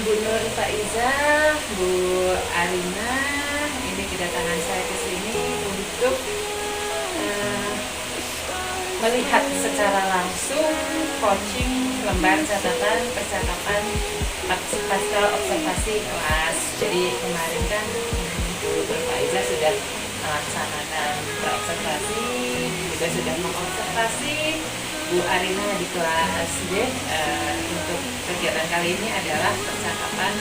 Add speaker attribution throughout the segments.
Speaker 1: Bu Nur Faiza, Bu Arina, ini kedatangan saya ke sini untuk melihat secara langsung coaching lembar catatan percakapan pasca observasi kelas. Jadi kemarin kan Bu Nur Faiza sudah melaksanakan observasi, juga sudah mengobservasi Bu Arina di kelas D. Untuk kegiatan kali ini adalah percakapan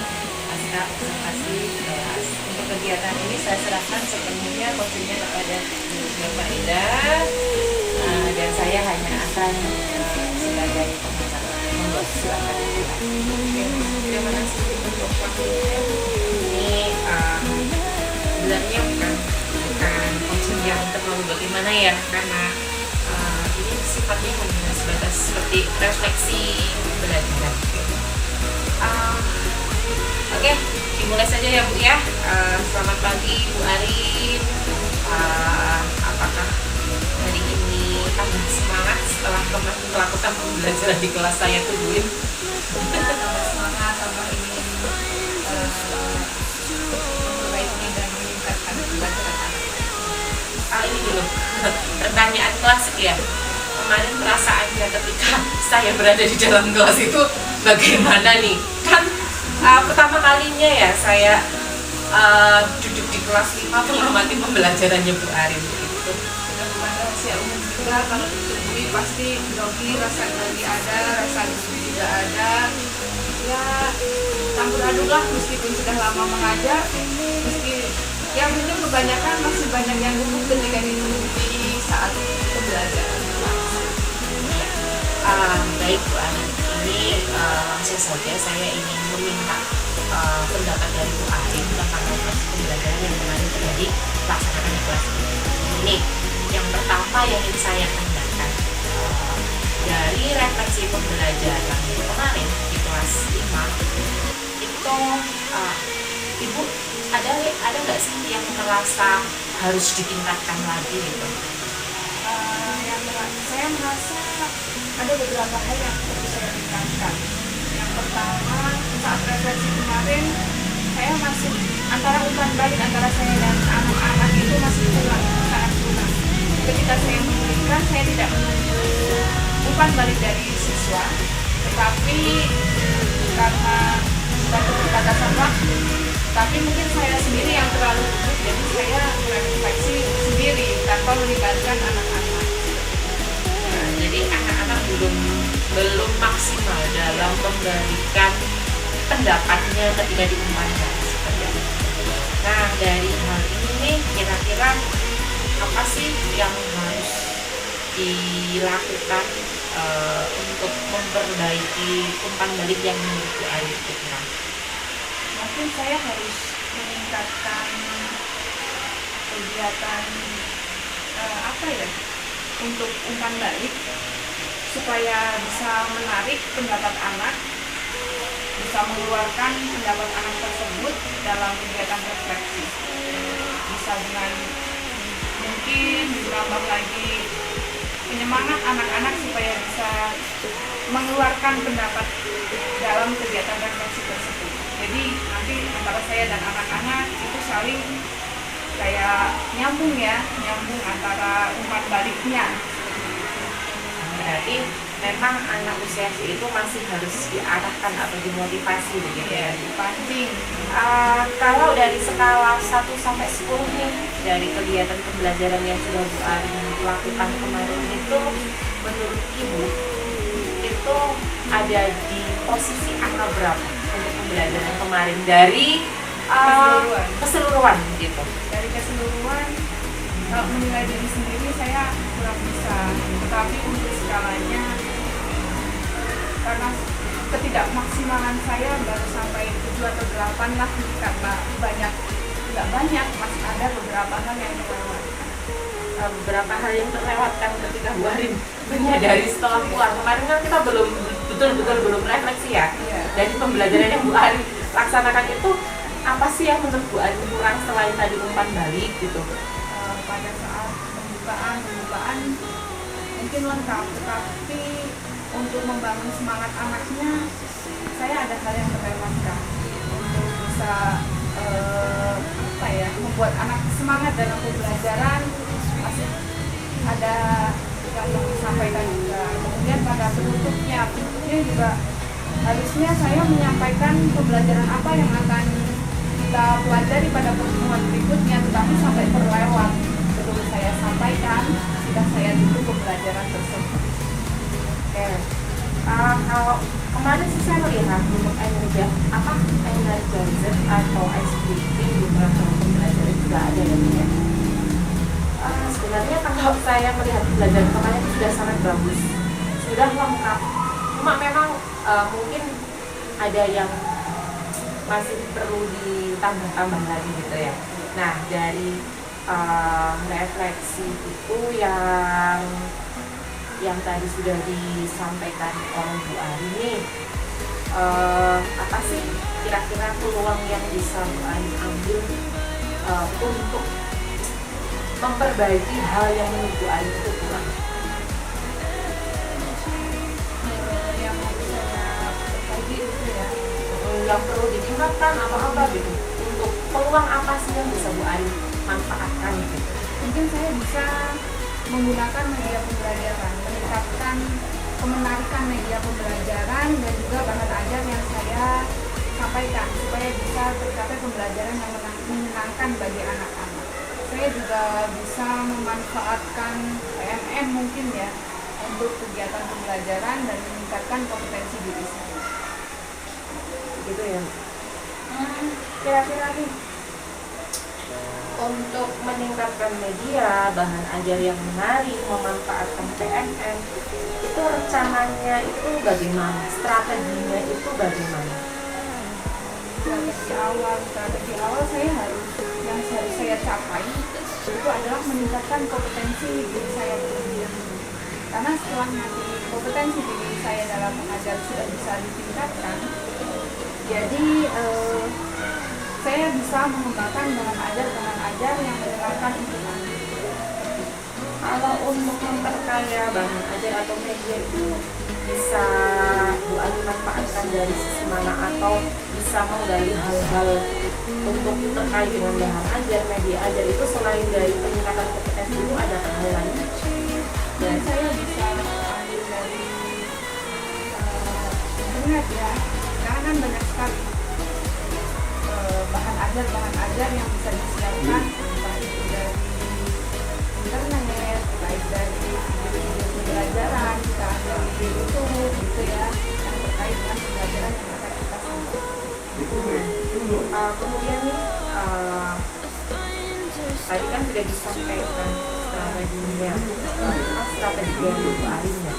Speaker 1: pasca observasi kelas. Untuk kegiatan ini saya serahkan sepenuhnya coachingnya kepada Bu Nur Faiza, dan saya hanya akan sebagai pengacara. Monggo, silakan.
Speaker 2: Terima kasih untuk waktunya. Ini sebenarnya bukan coaching yang terlalu bagaimana ya, karena ini sifatnya hanya sebatas seperti refleksi pembelajaran. Oke, dimulai saja ya Bu ya. Selamat pagi Bu Arin. Apakah hari ini tambah semangat setelah kemarin melakukan pembelajaran di kelas saya tuh Bu?
Speaker 3: Tambah semangat, tambah ingin memperbaiki dan meningkatkan pembelajaran anak.
Speaker 2: Ini dulu pertanyaan klasik ya. Kemarin perasaannya ketika saya berada di dalam kelas itu bagaimana nih? Kan pertama kalinya ya saya duduk di kelas 5 mengamati pembelajarannya Bu Arin gitu.
Speaker 3: Sudah bukan rahasia umum juga, kalau ditemui pasti grogi, rasa grogi ada, rasa gugup juga ada. Ya campur aduk lah, meskipun sudah lama mengajar, meski yang mungkin kebanyakan masih banyak yang gugup ketika ditemui saat pembelajaran.
Speaker 2: Baik Bu Arin, ini langsung saja saya ingin meminta pendapat dari Bu Arin tentang refleksi pembelajaran yang kemarin terjadi pelaksanaan di kelas ini. Yang pertama yang ingin saya tanyakan, dari refleksi pembelajaran kemarin di kelas 5 itu Ibu ada nggak sih yang merasa harus ditingkatkan lagi gitu?
Speaker 3: Saya merasa ada beberapa hal yang perlu saya tingkatkan. Yang pertama, saat refleksi kemarin, saya masih antara umpan balik antara saya dan anak-anak itu masih kurang, sangat kurang. Ketika saya memberikan, saya tidak menunggu umpan balik dari siswa, tetapi karena suatu keterbatasan waktu, tapi mungkin saya sendiri yang terlalu gugup, jadi saya refleksi sendiri tanpa melibatkan anak-anak.
Speaker 2: Jadi anak-anak belum maksimal dalam memberikan pendapatnya ketika diumpankan seperti itu. Nah, dari hal ini nih kira-kira apa sih yang harus dilakukan untuk memperbaiki umpan balik yang menurut Bu Arin itu kurang?
Speaker 3: Mungkin saya harus meningkatkan kegiatan untuk umpan balik supaya bisa menarik pendapat anak, bisa mengeluarkan pendapat anak tersebut dalam kegiatan refleksi. Bisa dengan mungkin ditambah lagi penyemangat anak-anak supaya bisa mengeluarkan pendapat dalam kegiatan refleksi tersebut. Jadi nanti antara saya dan anak-anak itu saling kayak nyambung antara umpan baliknya.
Speaker 2: Berarti memang anak usia itu masih harus diarahkan atau dimotivasi begitu ya?
Speaker 3: Dipancing.
Speaker 2: Kalau dari skala 1 sampai 10 nih, dari kegiatan pembelajaran yang sudah Bu Arin lakukan kemarin itu, menurut Ibu itu ada di posisi angka berapa untuk pembelajaran kemarin dari keseluruhan gitu?
Speaker 3: Dari keseluruhan, kalau menilai diri sendiri saya kurang bisa, tetapi untuk skalanya karena ketidakmaksimalan saya baru sampai 7 atau 8 lah, karena nggak banyak, masih ada beberapa hal yang terlewatkan.
Speaker 2: Beberapa hal yang terlewatkan ketika Bu Arin menyadari setelah keluar. Kemarin kan kita belum betul-betul refleksi ya. Dari pembelajaran yang Bu Arin laksanakan itu, apa sih yang menurut Bu Arin kurang selain tadi umpan balik gitu?
Speaker 3: Pada saat pembukaan mungkin lengkap, tetapi untuk untuk membangun semangat anaknya, saya ada hal yang terlewatkan untuk bisa membuat anak semangat dalam pembelajaran. Masih ada yang mau disampaikan juga. Kemudian pada penutupnya juga harusnya saya menyampaikan pembelajaran apa yang akan kita pelajari pada pertemuan berikutnya, tetapi sampai terlewat belum saya sampaikan, sudah saya tutup pembelajaran tersebut.
Speaker 2: Oke. Kalau kemarin sih saya melihat untuk energy atau ice breathing di dalam pembelajaran juga ada ya. Sebenarnya kalau saya melihat pembelajaran kemarin itu sudah sangat bagus, sudah lengkap. Cuma memang mungkin ada yang masih perlu ditambah-tambah lagi gitu ya. Nah, dari refleksi itu yang tadi sudah disampaikan oleh Bu Ari nih, apa sih kira-kira peluang yang bisa Bu Ari ambil untuk memperbaiki hal yang menurut Bu Ari itu kurang?
Speaker 3: Yang harus saya berbagi itu ya,
Speaker 2: yang perlu ditingkatkan apa gitu, untuk peluang apa sih yang bisa Bu Ari manfaatkan gitu?
Speaker 3: mungkin saya bisa menggunakan media pembelajaran, meningkatkan kemenarikan media pembelajaran dan juga bahan ajar yang saya sampaikan supaya bisa tercapai pembelajaran yang menyenangkan bagi anak-anak. Saya juga bisa memanfaatkan PMM mungkin ya untuk kegiatan pembelajaran dan meningkatkan kompetensi diri saya.
Speaker 2: Gitu ya. Kira-kira nih, untuk meningkatkan media, bahan ajar yang menarik, memanfaatkan PMM, itu rencananya itu bagaimana? Strateginya itu bagaimana?
Speaker 3: Strategi awal saya harus saya capai itu adalah meningkatkan kompetensi diri saya sendiri. Karena setelah nanti kompetensi diri saya dalam mengajar sudah bisa ditingkatkan, jadi saya bisa mengembangkan bahan ajar yang menyenangkan untuk anak.
Speaker 2: Kalau untuk memperkaya bahan ajar atau media itu bisa Bu Ari manfaatkan dari sisi mana, atau bisa menggali hal-hal untuk terkait dengan bahan ajar, media ajar itu selain dari peningkatan kompetensi itu ada hal lain?
Speaker 3: Dan saya bisa ambil dari internet ya, karena kan banyak sekali bahan ajar yang bisa disiapkan, entah itu dari internet, baik dari video pembelajaran, kita ambil di YouTube gitu ya, yang terkait dengan pembelajaran yang akan kita sampaikan.
Speaker 2: Kemudian nih, tadi kan sudah disampaikan strateginya, strategi dari Bu Arinya.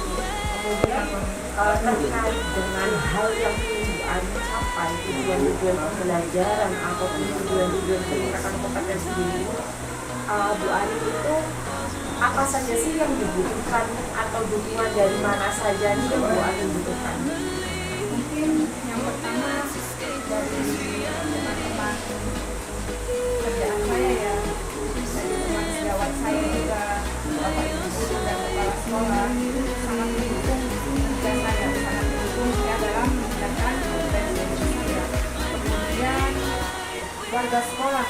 Speaker 2: Kemudian terkait dengan hal yang ingin Bu Ari capai, tujuan-tujuan pembelajaran ataupun tujuan-tujuan peningkatan kompetensi diri, Bu Ari itu apa saja sih yang dibutuhkan, atau dukungan dari mana saja nih yang Bu Ari butuhkan?
Speaker 3: Mungkin yang pertama dari teman-teman kerjaan saya ya, dari teman sejawat saya juga, Bapak Ibu guru dan kepala sekolah sangat mendukung dan saya sangat mendukung saya dalam meningkatkan kompetensi diri saya. Kemudian warga sekolah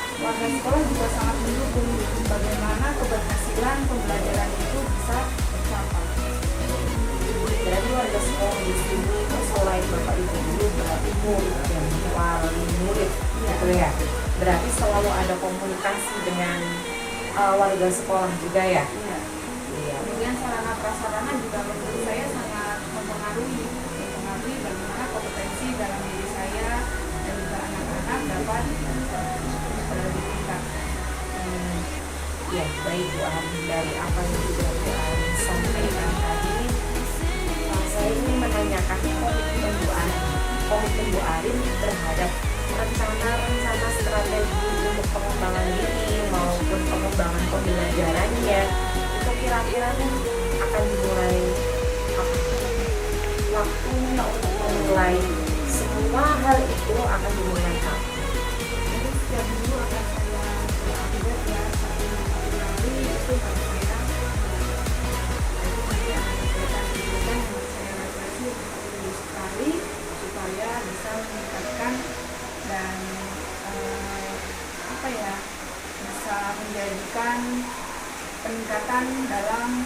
Speaker 3: juga sangat mendukung bagaimana keberhasilan pembelajaran itu bisa tercapai.
Speaker 2: Berarti warga sekolah di sini itu selain Bapak Ibu guru, berarti murid dan wali murid, gitu ya. Berarti selalu ada komunikasi dengan warga sekolah juga ya.
Speaker 3: Iya.
Speaker 2: Iya.
Speaker 3: Kemudian sarana prasarana juga menurut saya sangat mempengaruhi bagaimana kompetensi dalam diri saya dan juga anak-anak dapat ditingkatkan.
Speaker 2: Ya, baik Bu Ari, dari apa yang sudah Bu Ari sampaikan tadi, saya ingin menanyakan komitmen Bu Ari terhadap rencana strategi untuk pengembangan diri maupun pengembangan pembelajarannya. Itu kira-kira akan dimulai waktunya untuk memulai semua hal itu akan dimulai kapan?
Speaker 3: Jadi setiap minggu akan saya update ya, satu kali itu harus saya nanti akan kelihatan yang saya refleksi bisa meningkatkan dan bisa menjadikan peningkatan dalam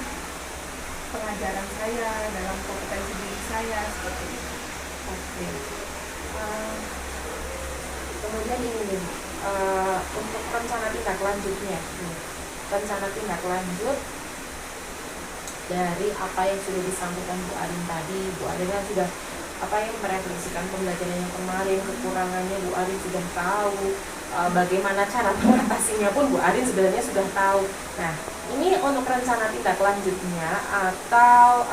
Speaker 3: pengajaran saya, dalam kompetensi diri saya seperti itu.
Speaker 2: Oke. Kemudian ini untuk rencana tindak lanjutnya, rencana tindak lanjut dari apa yang sudah disampaikan Bu Arin tadi. Bu Arin kan sudah merefleksikan pembelajaran yang kemarin, kekurangannya Bu Arin sudah tahu, bagaimana cara mengatasinya pun Bu Arin sebenarnya sudah tahu. Nah, ini untuk rencana tindak lanjutnya atau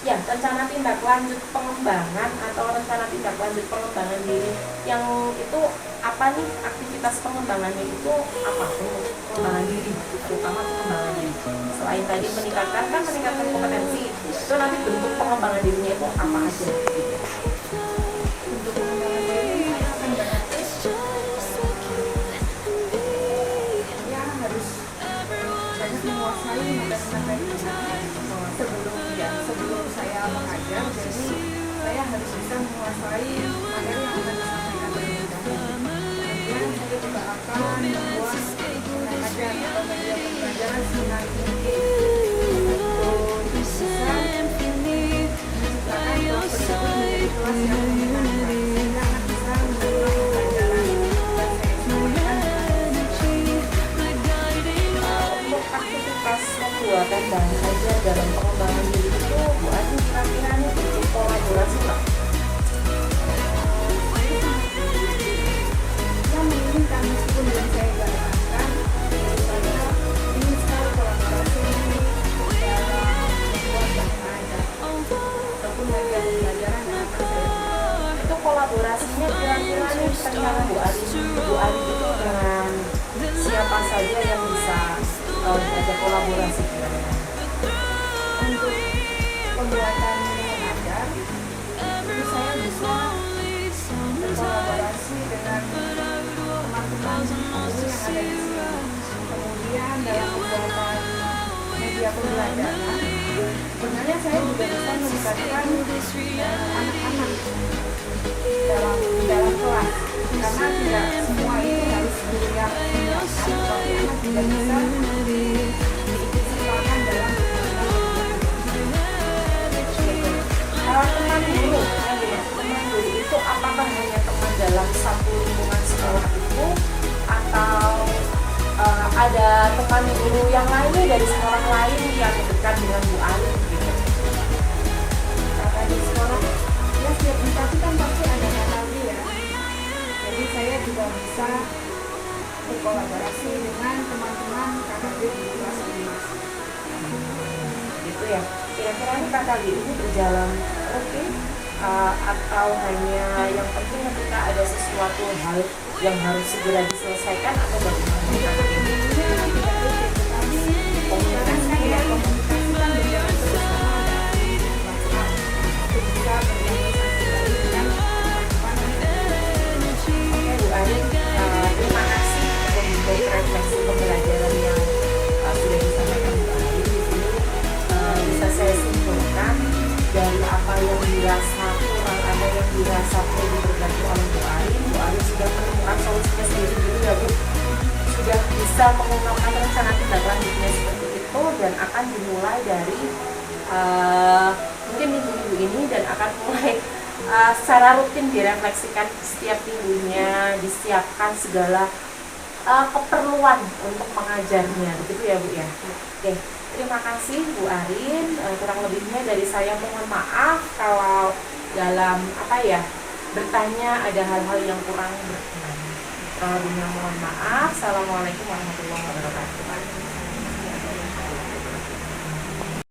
Speaker 2: rencana tindak lanjut pengembangan atau rencana tindak lanjut pengembangan diri yang itu apa nih, aktivitas pengembangannya itu apa untuk pengembangan diri, terutama pengembangan diri selain tadi meningkatkan kompetensi, itu nanti bentuk pengembangan dirinya itu apa aja gitu.
Speaker 3: Untuk pengembangan diri saya akan harus banyak menguasai materi-materi sebelum saya mengajar. Jadi saya harus bisa menguasai materi yang akan disampaikan terlebih dahulu. Kemudian saya juga akan membuat mengajar atau media pembelajaran seminar tinggi untuk bisa menciptakan kelas tersebut menjadi kelas yang menyenangkan, sehingga anak bisa menerima pembelajaran dan saya sesuaikan
Speaker 2: Untuk aktivitas pembuatan bahan ajar dalam pengembangan diri itu Bu Arin kira-kira ini bentuk kolaborasi nggak?
Speaker 3: yang menginginkan, meskipun belum saya jalankan, saya ingin sekali kolaborasi dalam membuat bahan ajar ataupun media pembelajaran yang akan saya buat.
Speaker 2: Itu kolaborasinya kira-kira nih rencana Bu Arin itu dengan siapa saja yang bisa diajak kolaborasi kira-kira?
Speaker 3: Untuk pembuatan bahan ajar itu saya bisa berkolaborasi dengan teman-teman guru yang ada di sini. Kemudian dalam pembuatan media pembelajaran, sebenarnya saya juga bisa melibatkan anak-anak dalam kelas, karena tidak semua itu harus guru yang menyiapkan, tapi anak juga bisa diikutsertakan dalam
Speaker 2: Teman guru itu apakah hanya teman dalam satu lingkungan sekolah itu atau ada teman guru yang lainnya dari sekolah lain yang dekat dengan Bu Arin gitu?
Speaker 3: Karena di sekolah ya setiap instansi kan pasti ada metode ya. Jadi saya juga bisa berkolaborasi dengan teman-teman kakak di kelas masing-masing.
Speaker 2: Gitu ya. Kira-kira ini KKG ini berjalan oke? Atau hanya yang penting ketika ada sesuatu hal yang harus segera diselesaikan atau bagaimana?
Speaker 3: Komunikasi kan berjalan terus sama dari WhatsApp untuk bisa berkomunikasi dengan teman-teman.
Speaker 2: Oke Bu Arin, terima kasih untuk refleksi pembelajaran yang sudah disampaikan Bu Arin di sini. Bisa saya simpulkan dari apa yang dirasa kurang, ada yang dirasa perlu diperbaiki oleh Bu Arin sudah menemukan solusinya sendiri dulu ya Bu. Sudah bisa mengungkapkan rencana tindak lanjutnya seperti itu dan akan dimulai dari mungkin minggu-minggu ini dan akan mulai secara rutin direfleksikan setiap minggunya, disiapkan segala keperluan untuk mengajarnya, begitu ya Bu ya. Oke, terima kasih Bu Arin. Kurang lebihnya dari saya mohon maaf kalau dalam bertanya ada hal-hal yang kurang berkenan. Kurang lebihnya mohon maaf. Assalamualaikum warahmatullahi wabarakatuh.